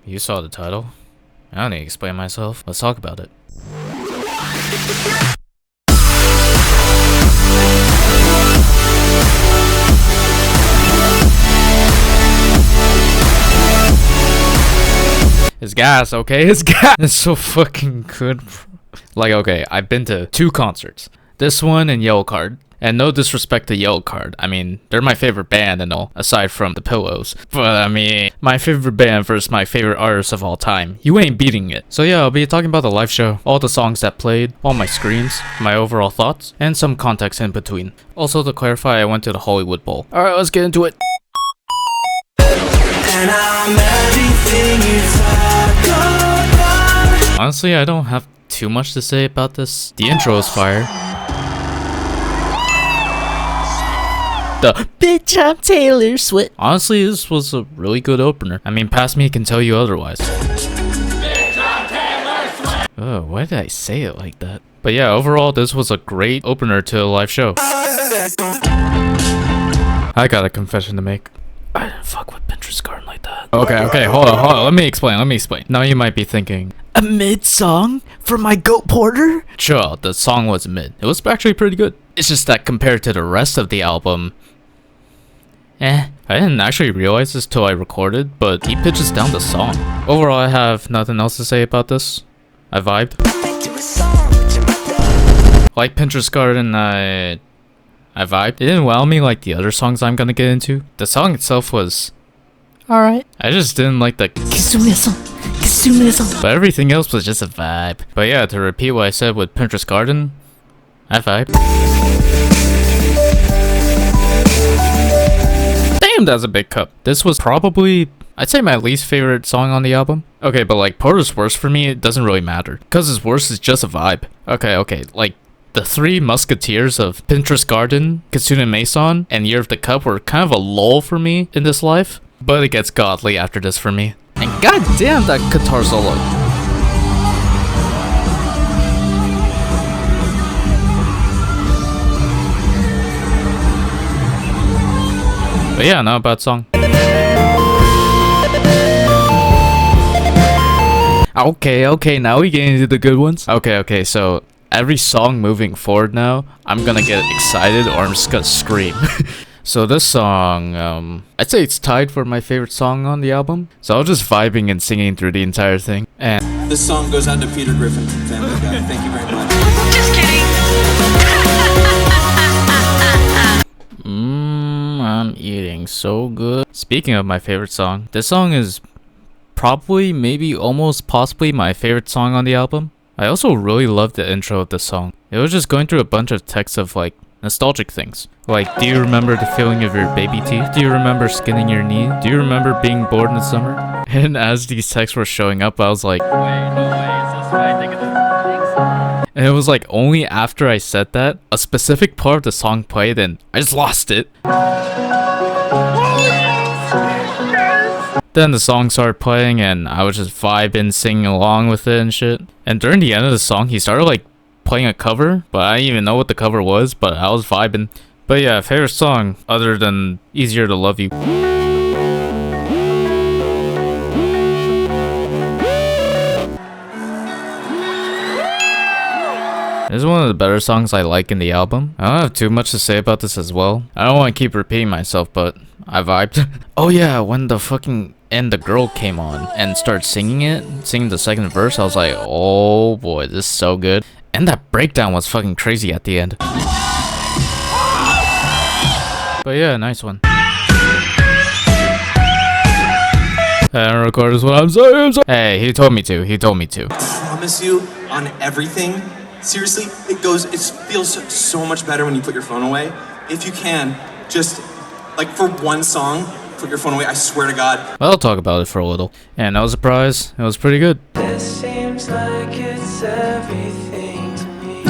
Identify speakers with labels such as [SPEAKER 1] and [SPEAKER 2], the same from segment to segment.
[SPEAKER 1] You saw the title. I don't need to explain myself. Let's talk about it. It's gas, okay? It's gas. It's so fucking good. Like, okay, I've been to 2 concerts. This one and Yellow Card. And no disrespect to Yellow Card. I mean, they're my favorite band and all, aside from the Pillows. But I mean, my favorite band versus my favorite artist of all time. You ain't beating it. So yeah, I'll be talking about the live show, all the songs that played, all my screams, my overall thoughts, and some context in between. Also to clarify, I went to the Hollywood Bowl. Alright, let's get into it. And I'm everything you talk about. Honestly, I don't have too much to say about this. The intro is fire. Bitch, I'm Taylor Swift. Honestly, this was a really good opener. I mean, past me can tell you otherwise. Bitch, I'm Taylor Swift. Oh, why did I say it like that? But yeah, overall, this was a great opener to a live show. I got a confession to make. I didn't fuck with Pinterest Garden like that. Okay, hold on. Let me explain. Now you might be thinking, a mid song for my goat porter? Sure, the song was mid. It was actually pretty good. It's just that compared to the rest of the album, I didn't actually realize this till I recorded, but he pitches down the song. Overall, I have nothing else to say about this. I vibed. Like Pinterest Garden, I vibed. It didn't wow me like the other songs I'm gonna get into. The song itself was alright. I just didn't like the Kitsune Maison. But everything else was just a vibe. But yeah, to repeat what I said with Pinterest Garden, I vibe. Damn, that's a big cup. This was probably, I'd say, my least favorite song on the album. Okay, but like Porter's Worst for me, it doesn't really matter. Cause his worst is just a vibe. Okay, like the 3 musketeers of Pinterest Garden, Kitsune Maison, and Year of the Cup were kind of a lull for me in this life. But it gets godly after this for me. And goddamn that guitar solo. But yeah, not a bad song. Okay, now we get into the good ones. Okay, so every song moving forward now, I'm gonna get excited or I'm just gonna scream. So this song, I'd say it's tied for my favorite song on the album. So I was just vibing and singing through the entire thing. And
[SPEAKER 2] this song goes out to Peter Griffin, Family Guy. Thank you very much.
[SPEAKER 3] Just kidding.
[SPEAKER 1] I'm eating so good. Speaking of my favorite song, this song is probably, maybe, almost, possibly my favorite song on the album. I also really loved the intro of this song. It was just going through a bunch of texts of like nostalgic things. Like, do you remember the feeling of your baby teeth? Do you remember skinning your knee? Do you remember being bored in the summer? And as these texts were showing up, I was like, wait, no way, is this what I think of this? And it was like only after I said that, a specific part of the song played and I just lost it. Then the song started playing and I was just vibing, singing along with it and shit. And during the end of the song, he started like playing a cover, but I didn't even know what the cover was, but I was vibing. But yeah, favorite song other than Easier to Love You. This is one of the better songs I like in the album. I don't have too much to say about this as well. I don't want to keep repeating myself, but I vibed. Oh yeah, when the fucking end the girl came on and started singing the second verse, I was like, oh boy, this is so good. And that breakdown was fucking crazy at the end. But yeah, nice one. And record is what I'm saying. Hey, he told me to.
[SPEAKER 2] I promise you on everything. Seriously, it feels so much better when you put your phone away. If you can, just like for one song, put your phone away. I swear to God.
[SPEAKER 1] I'll talk about it for a little. And that was a surprise. It was pretty good.
[SPEAKER 4] This seems like it's everything to me.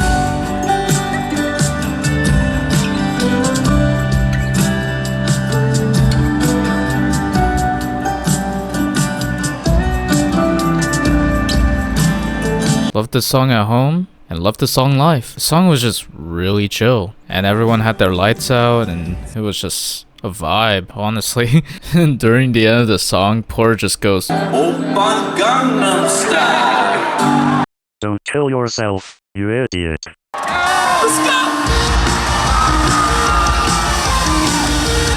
[SPEAKER 1] Loved the song at home and loved the song live. The song was just really chill and everyone had their lights out and it was just a vibe, honestly. And during the end of the song, Porter just goes,
[SPEAKER 2] Oppa Gangnam Style.
[SPEAKER 3] Don't kill yourself, you idiot.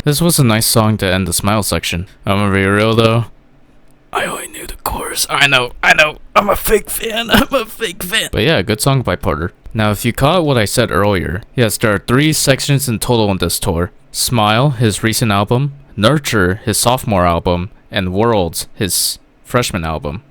[SPEAKER 1] This was a nice song to end the smile section. I'm gonna be real though. I only knew the chorus. I know. I'm a fake fan. But yeah, good song by Porter. Now, if you caught what I said earlier, yes, there are 3 sections in total on this tour. Smile, his recent album, Nurture, his sophomore album, and Worlds, his freshman album.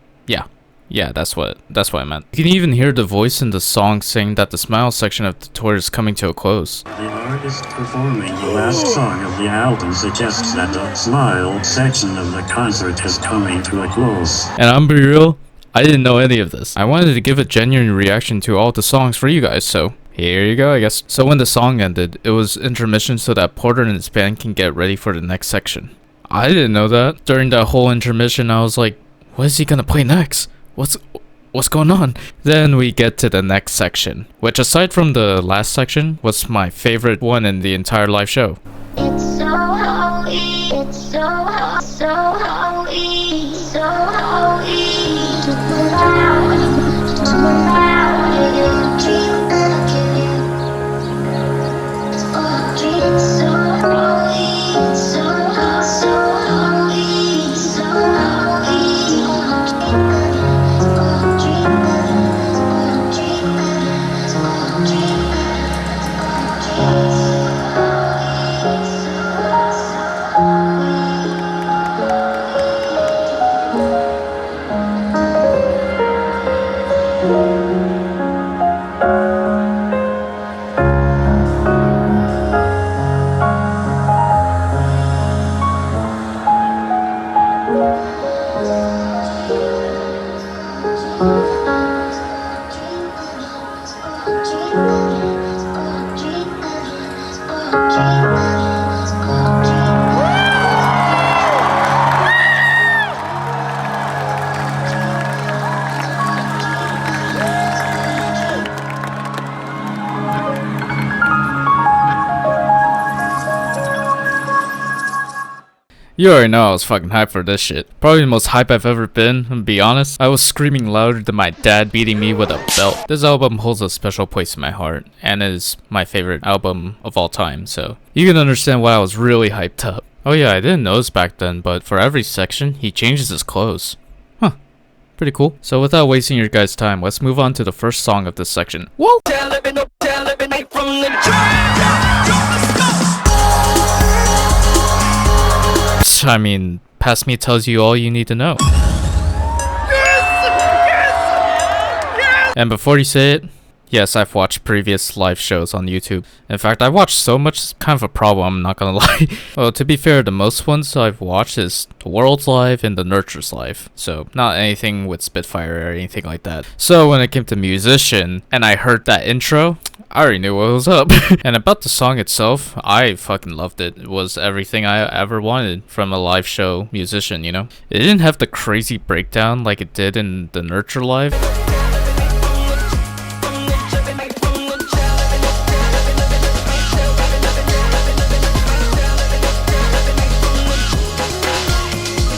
[SPEAKER 1] Yeah, that's what I meant. You can even hear the voice in the song saying that the Smile section of the tour is coming to a close.
[SPEAKER 3] The artist performing the last song of the album suggests that the Smile section of the concert is coming to a close.
[SPEAKER 1] And I'm be real, I didn't know any of this. I wanted to give a genuine reaction to all the songs for you guys, so here you go, I guess. So when the song ended, it was intermission so that Porter and his band can get ready for the next section. I didn't know that. During that whole intermission, I was like, what is he gonna play next? What's going on? Then we get to the next section, which aside from the last section, was my favorite one in the entire live show.
[SPEAKER 5] It's so holy, it's so holy, so holy, so holy. To put out, so holy, so holy, so holy.
[SPEAKER 1] You already know I was fucking hyped for this shit. Probably the most hype I've ever been, to be honest. I was screaming louder than my dad beating me with a belt. This album holds a special place in my heart, and is my favorite album of all time, so you can understand why I was really hyped up. Oh yeah, I didn't notice back then, but for every section, he changes his clothes. Huh. Pretty cool. So without wasting your guys' time, let's move on to the first song of this section. Whoa! I mean, past me tells you all you need to know. And before you say it, yes, I've watched previous live shows on YouTube. In fact, I watched so much, it's kind of a problem, I'm not gonna lie. Well, to be fair, the most ones I've watched is the World's Live and the Nurture's Live. So, not anything with Spitfire or anything like that. So, when it came to musician, and I heard that intro, I already knew what was up. And about the song itself, I fucking loved it. It was everything I ever wanted from a live show musician, you know? It didn't have the crazy breakdown like it did in the Nurture Live.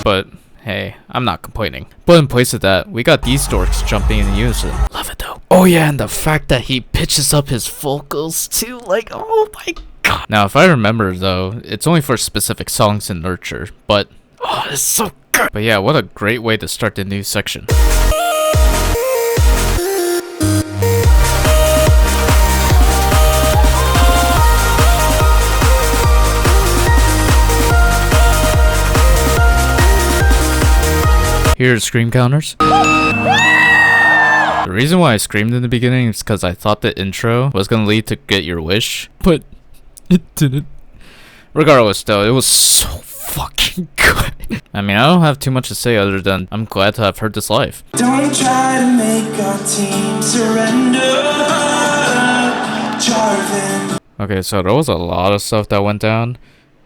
[SPEAKER 1] But hey, I'm not complaining. But in place of that, we got these dorks jumping in unison. Love it though. Oh yeah, and the fact that he pitches up his vocals too, like, oh my god. Now, if I remember though, it's only for specific songs in Nurture, but oh, it's so good. But yeah, what a great way to start the new section. Here are the scream counters. The reason why I screamed in the beginning is because I thought the intro was gonna lead to Get Your Wish, but it didn't. Regardless though, it was so fucking good. I mean, I don't have too much to say other than I'm glad to have heard this live.
[SPEAKER 4] Don't try to make our team surrender, Jarvin.
[SPEAKER 1] Okay, so there was a lot of stuff that went down.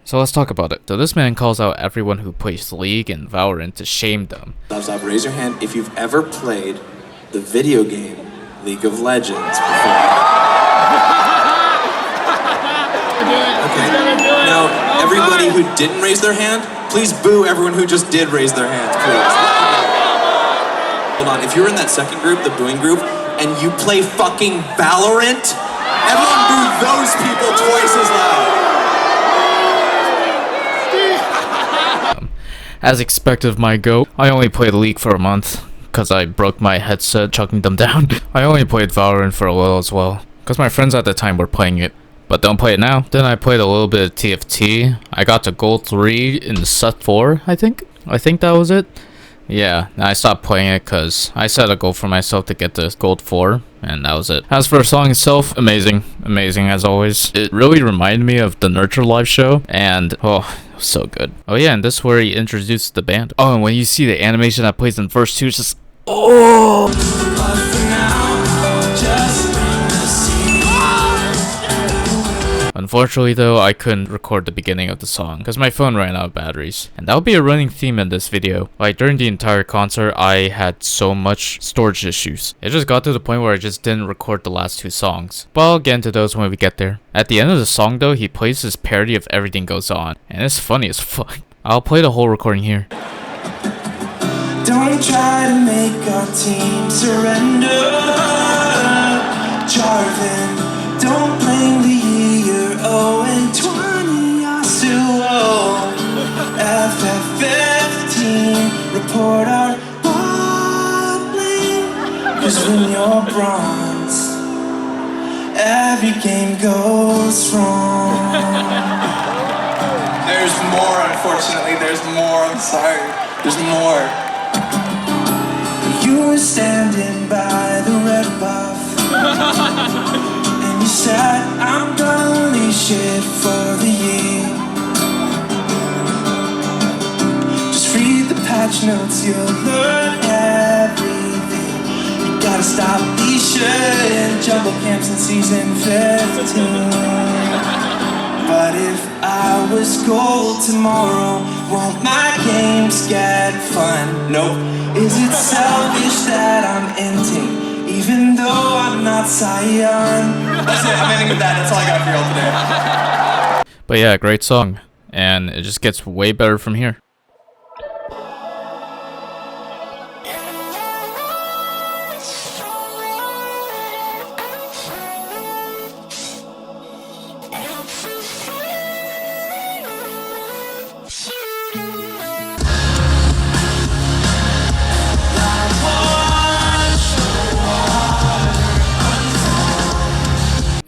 [SPEAKER 1] So let's talk about it. So this man calls out everyone who plays League and Valorant to shame them.
[SPEAKER 2] Stop, raise your hand if you've ever played the video game League of Legends before. Okay? Now, everybody who didn't raise their hand, please boo everyone who just did raise their hands, please. Hold on, if you're in that second group, the booing group, and you play fucking Valorant, everyone boo those people twice as loud.
[SPEAKER 1] As expected of my go, I only played League for a month, cause I broke my headset chucking them down. I only played Valorant for a little as well, cause my friends at the time were playing it. But don't play it now. Then I played a little bit of TFT. I got to gold 3 in set 4, I think. I think that was it. Yeah, I stopped playing it because I set a goal for myself to get to gold 4, and that was it. As for the song itself, amazing. Amazing as always. It really reminded me of the Nurture live show, and oh, it was so good. Oh yeah, and this is where he introduced the band. Oh, and when you see the animation that plays in verse 2, it's just, oh! Unfortunately though, I couldn't record the beginning of the song because my phone ran out of batteries. And that'll be a running theme in this video. Like during the entire concert, I had so much storage issues. It just got to the point where I just didn't record the last 2 songs. But I'll get into those when we get there. At the end of the song though, he plays his parody of Everything Goes On. And it's funny as fuck. I'll play the whole recording here.
[SPEAKER 4] Don't try to make our team surrender, Jarvin. Don't blame the year 0 and 20 are still low. FF15, report our bottling. Cause when you're bronze, every game goes wrong.
[SPEAKER 2] There's more, unfortunately. There's more. I'm sorry. There's more.
[SPEAKER 4] You were standing by the red buff. You said, I'm gonna unleash it for the year. Just read the patch notes, you'll learn everything. You gotta stop leashing jungle camps in season 15. But if I was gold tomorrow, won't my games get fun? Nope. Is it selfish that I'm inting? Even though I'm not Scion.
[SPEAKER 2] That's it. I'm ending with that. That's all I got for y'all today.
[SPEAKER 1] But yeah, great song. And it just gets way better from here.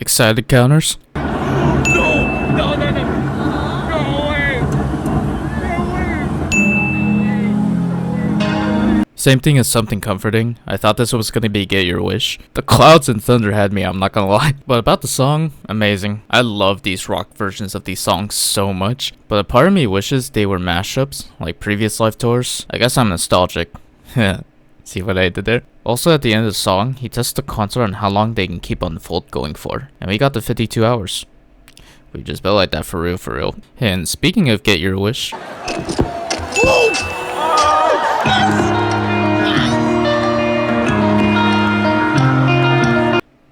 [SPEAKER 1] Excited counters? Same thing as something comforting. I thought this was gonna be Get Your Wish. The clouds and thunder had me, I'm not gonna lie. But about the song, amazing. I love these rock versions of these songs so much. But a part of me wishes they were mashups, like previous live tours. I guess I'm nostalgic. See what I did there? Also at the end of the song, he tests the concert on how long they can keep Unfold going for. And we got the 52 hours. We just built like that for real, for real. And speaking of Get Your Wish.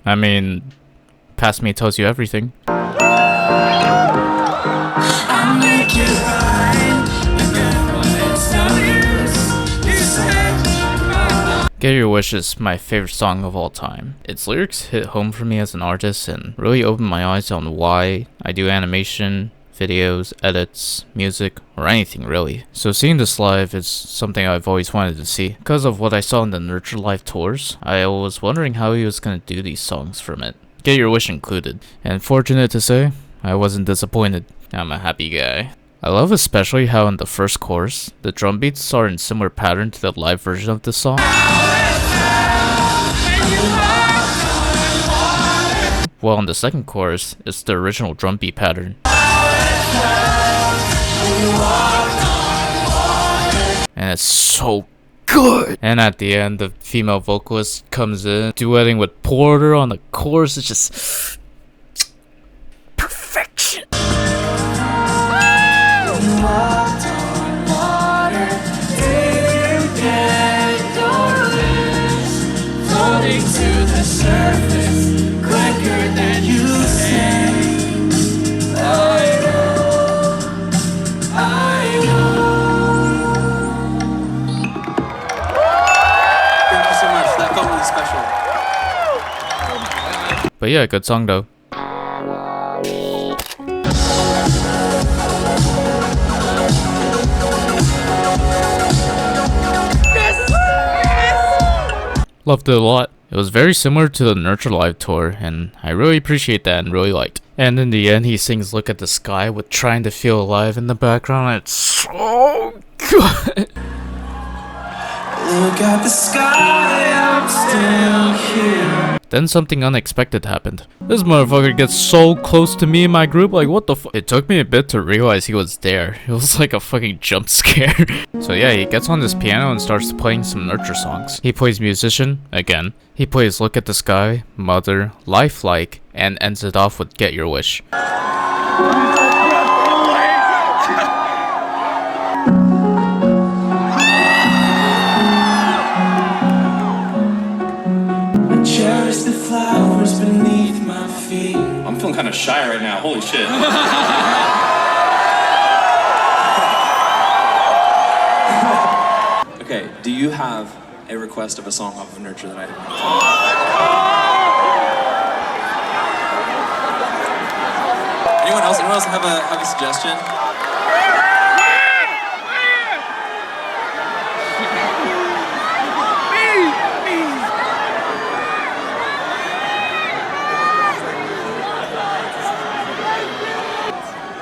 [SPEAKER 1] I mean, Past Me Tells You Everything. Get Your Wish is my favorite song of all time. Its lyrics hit home for me as an artist and really opened my eyes on why I do animation, videos, edits, music, or anything really. So seeing this live is something I've always wanted to see. Because of what I saw in the Nurture live tours, I was wondering how he was going to do these songs from it. Get Your Wish included. And fortunate to say, I wasn't disappointed. I'm a happy guy. I love especially how in the first chorus, the drum beats are in similar pattern to the live version of this song. While in the second chorus, it's the original drum beat pattern. And it's so good! And at the end, the female vocalist comes in, duetting with Porter on the chorus. It's just perfection!
[SPEAKER 4] To the surface quicker than you say. Oh,
[SPEAKER 1] But yeah, good song though. Loved it a lot. It was very similar to the Nurture Live tour, and I really appreciate that and really liked. And in the end, he sings "Look at the Sky" with "Trying to Feel Alive" in the background, and it's so good.
[SPEAKER 4] Look at the sky, I'm still here.
[SPEAKER 1] Then something unexpected happened. This motherfucker gets so close to me and my group, like what the fuck? It took me a bit to realize he was there. It was like a fucking jump scare. So yeah, he gets on this piano and starts playing some Nurture songs. He plays Musician, again. He plays Look at the Sky, Mother, Lifelike, and ends it off with Get Your Wish.
[SPEAKER 4] Cherish the flowers beneath my feet.
[SPEAKER 6] I'm feeling kind of shy right now. Holy shit. Okay, do you have a request of a song off of Nurture that I haven't? Anyone else? Anyone else have a suggestion?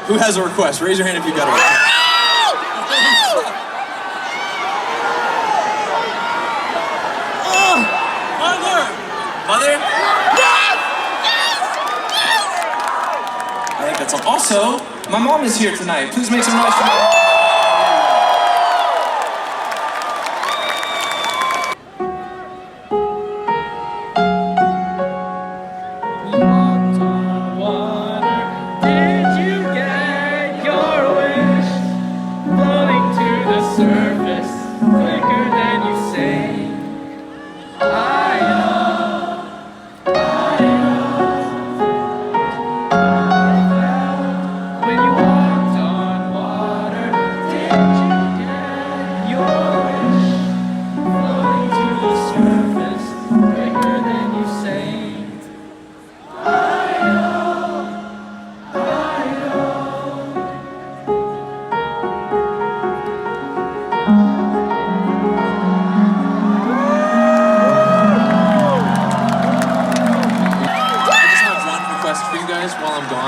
[SPEAKER 6] Who has a request? Raise your hand if you've got a request. Mother? I think that's all. Also, my mom is here tonight. Please make some noise for my mom.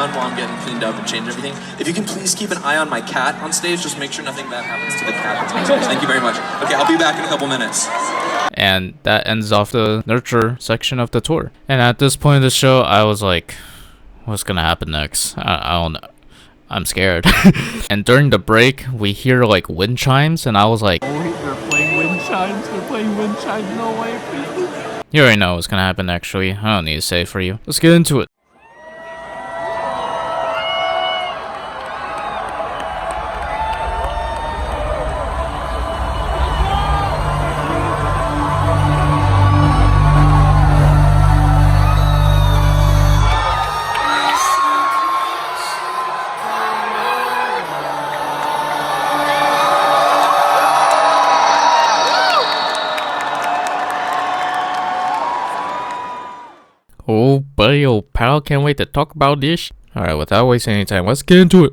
[SPEAKER 6] While I'm getting cleaned up and changed everything. If you can please keep an eye on my cat on stage, just make sure nothing bad happens to the cat. Thank you very much. Okay, I'll be back in a couple minutes.
[SPEAKER 1] And that ends off the Nurture section of the tour. And at this point of the show, I was like, what's gonna happen next? I don't know. I'm scared. And during the break, we hear like wind chimes, and I was like, oh, they're playing wind chimes. They're playing wind chimes. No way, please. You already know what's gonna happen, actually. I don't need to say it for you. Let's get into it. Oh buddy, old pal, can't wait to talk about this. Alright, without wasting any time, let's get into it.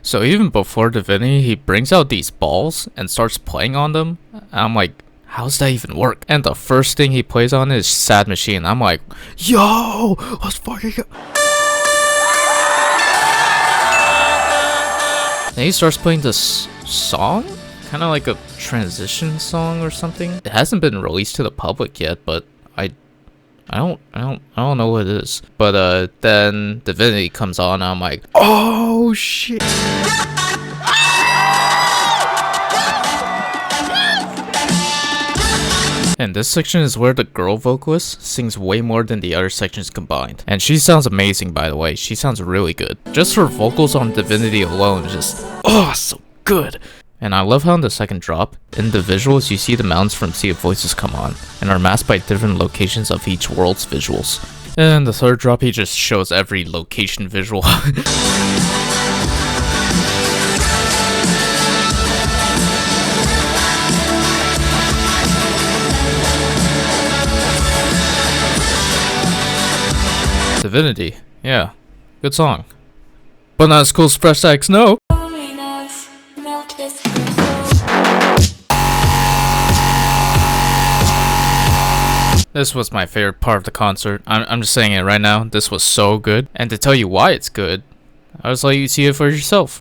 [SPEAKER 1] So even before Divinity, he brings out these balls and starts playing on them. And I'm like, how's that even work? And the first thing he plays on is Sad Machine. I'm like, yo, let's fucking go. Then he starts playing this song, kind of like a transition song or something. It hasn't been released to the public yet, but I don't know what it is. But then Divinity comes on, and I'm like, oh shit. And this section is where the girl vocalist sings way more than the other sections combined. And she sounds amazing, by the way. She sounds really good. Just her vocals on Divinity alone is just, oh, so good. And I love how in the second drop, in the visuals you see the mountains from Sea of Voices come on, and are masked by different locations of each world's visuals. And the third drop, he just shows every location visual. Divinity, yeah, good song. But not as cool as Fresh X, no. This was my favorite part of the concert. I'm just saying it right now. This was so good. And to tell you why it's good, I just let you see it for yourself.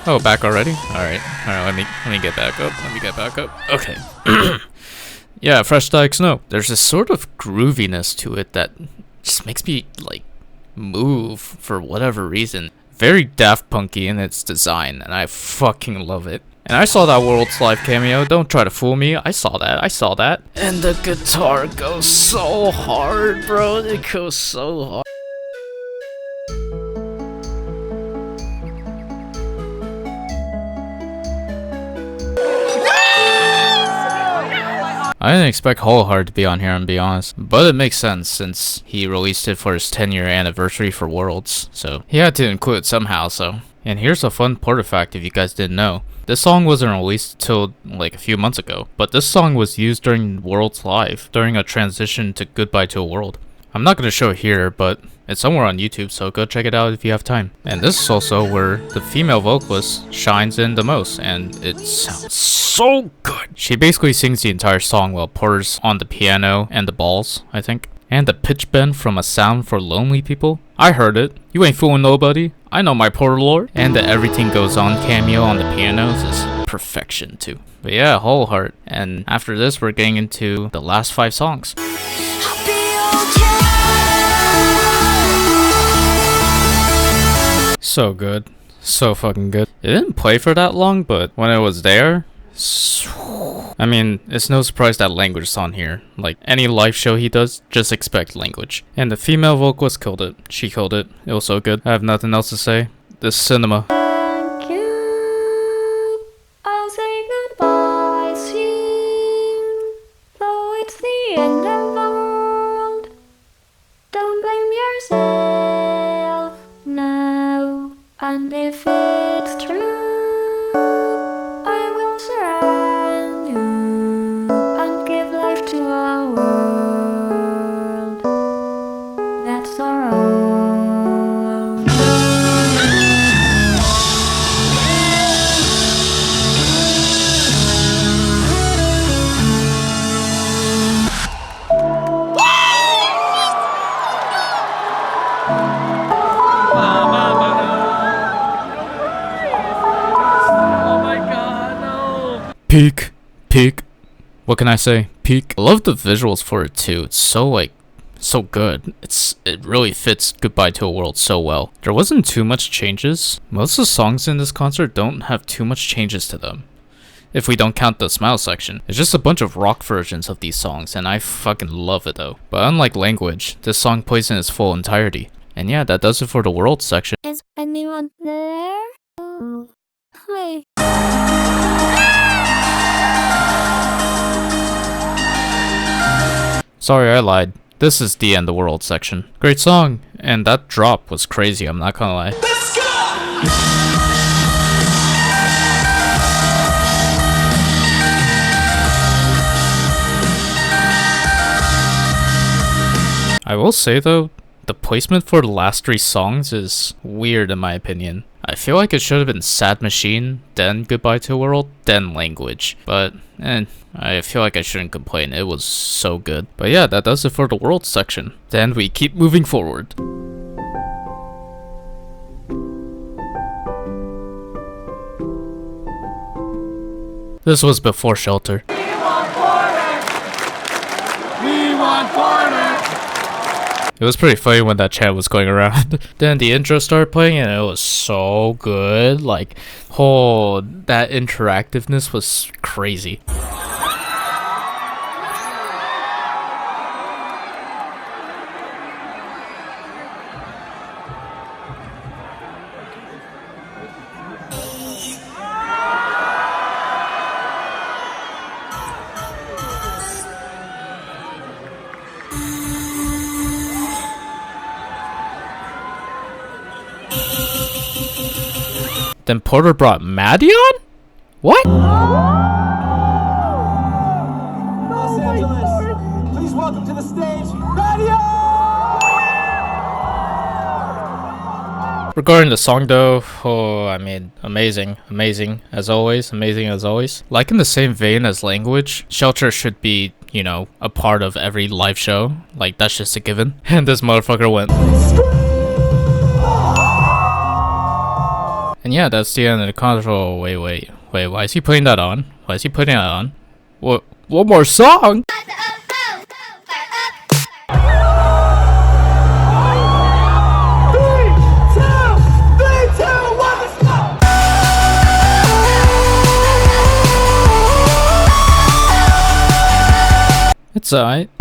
[SPEAKER 1] Oh, back already? Alright. Alright, let me get back up. Let me get back up. Okay. Yeah, fresh like snow. There's this sort of grooviness to it that just makes me like move for whatever reason. Very Daft Punky in its design, and I fucking love it. And I saw that World's Live cameo, don't try to fool me, I saw that. And the guitar goes so hard, bro, it goes so hard. I didn't expect Hollowheart to be on here, to be honest, but it makes sense since he released it for his 10-year anniversary for Worlds, so he had to include it somehow. So, and here's a fun artifact if you guys didn't know. This song wasn't released till like a few months ago, but this song was used during Worlds Live during a transition to Goodbye to a World. I'm not going to show it here, but it's somewhere on YouTube, so go check it out if you have time. And this is also where the female vocalist shines in the most, and it sounds so good. She basically sings the entire song while Porter's on the piano and the balls, I think. And the pitch bend from A Sound for Lonely People. I heard it. You ain't fooling nobody. I know my Porter lore. And the Everything Goes On cameo on the pianos is perfection too. But yeah, Hollowheart. And after this, we're getting into the last 5 songs. So good. So fucking good. It didn't play for that long, but when it was there, I mean, it's no surprise that language is on here. Like, any live show he does, just expect language. And the female vocalist killed it. She killed it. It was so good. I have nothing else to say. This cinema.
[SPEAKER 5] Thank you. I'll say goodbye soon. Though it's the end of the world. Don't blame yourself now. And if it's true, I will surround you and give life to a world that's our own.
[SPEAKER 1] Peak. What can I say? Peak. I love the visuals for it too. It's so like, so good. It really fits Goodbye to a World so well. There wasn't too much changes. Most of the songs in this concert don't have too much changes to them. If we don't count the Smile section. It's just a bunch of rock versions of these songs, and I fucking love it though. But unlike Language, this song plays in its full entirety. And yeah, that does it for the World section.
[SPEAKER 5] Is anyone there? Oh, hi.
[SPEAKER 1] Sorry, I lied. This is the End of the World section. Great song, and that drop was crazy, I'm not gonna lie.
[SPEAKER 4] Let's go!
[SPEAKER 1] I will say though, the placement for the last 3 songs is weird in my opinion. I feel like it should have been Sad Machine, then Goodbye to a World, then Language. But, I feel like I shouldn't complain, it was so good. But yeah, that does it for the World section. Then we keep moving forward. This was before Shelter.
[SPEAKER 4] We want Porter! We want Porter!
[SPEAKER 1] It was pretty funny when that chant was going around. Then the intro started playing and it was so good. Like, oh, that interactiveness was crazy. Then Porter brought Maddie on? What?
[SPEAKER 4] Los Angeles, please welcome to the stage, Radio!
[SPEAKER 1] Regarding the song though, oh, I mean, amazing as always. Like in the same vein as Language, Shelter should be, you know, a part of every live show. Like, that's just a given. And this motherfucker went. And yeah, that's the end of the concert. Oh, wait, why is he putting that on? Why is he putting that on? What? One more song? It's alright.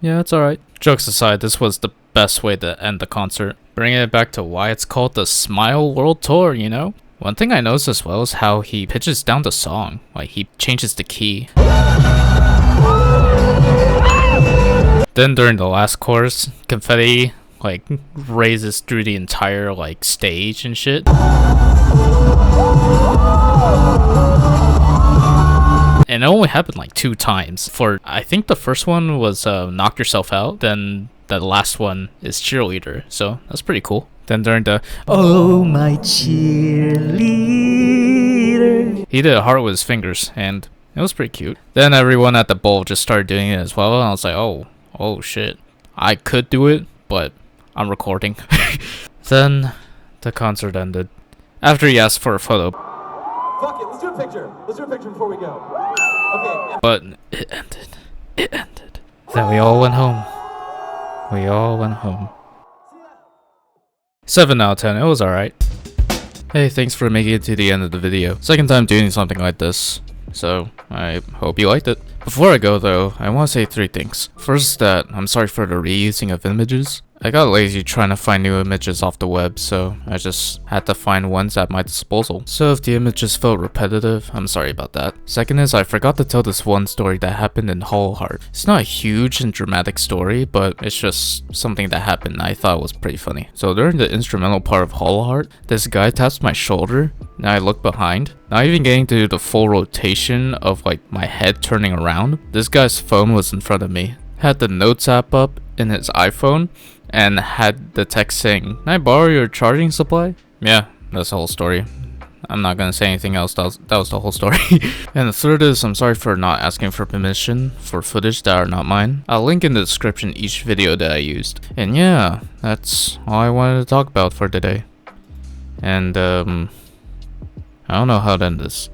[SPEAKER 1] Yeah, it's alright. Jokes aside, this was the best way to end the concert. Bringing it back to why it's called the Smile World Tour, you know? One thing I noticed as well is how he pitches down the song. Like, he changes the key. Then during the last chorus, confetti, like, raises through the entire, like, stage and shit. And it only happened like 2 times. I think the first one was Knock Yourself Out, then the last one is Cheerleader, so that's pretty cool. Then during the Oh my cheerleader, he did a heart with his fingers, and it was pretty cute. Then everyone at the bowl just started doing it as well, and I was like, oh shit, I could do it, but I'm recording. Then the concert ended. After he asked for a photo.
[SPEAKER 2] Fuck it, let's do a picture. Let's do a picture before we go. Okay.
[SPEAKER 1] But it ended. Then we all went home. 7 out of 10, it was alright. Hey, thanks for making it to the end of the video. Second time doing something like this, so I hope you liked it. Before I go though, I want to say 3 things. First, that I'm sorry for the reusing of images. I got lazy trying to find new images off the web, so I just had to find ones at my disposal. So if the images felt repetitive, I'm sorry about that. Second is, I forgot to tell this one story that happened in Hollowheart. It's not a huge and dramatic story, but it's just something that happened and I thought was pretty funny. So during the instrumental part of Hollowheart, this guy taps my shoulder, and I look behind. Not even getting to do the full rotation of like my head turning around. This guy's phone was in front of me. Had the Notes app up in his iPhone, and had the text saying, "Can I borrow your charging supply?" Yeah, that's the whole story. I'm not gonna say anything else. That was the whole story. And the third is, I'm sorry for not asking for permission for footage that are not mine. I'll link in the description each video that I used. And yeah, that's all I wanted to talk about for today. And I don't know how to end this.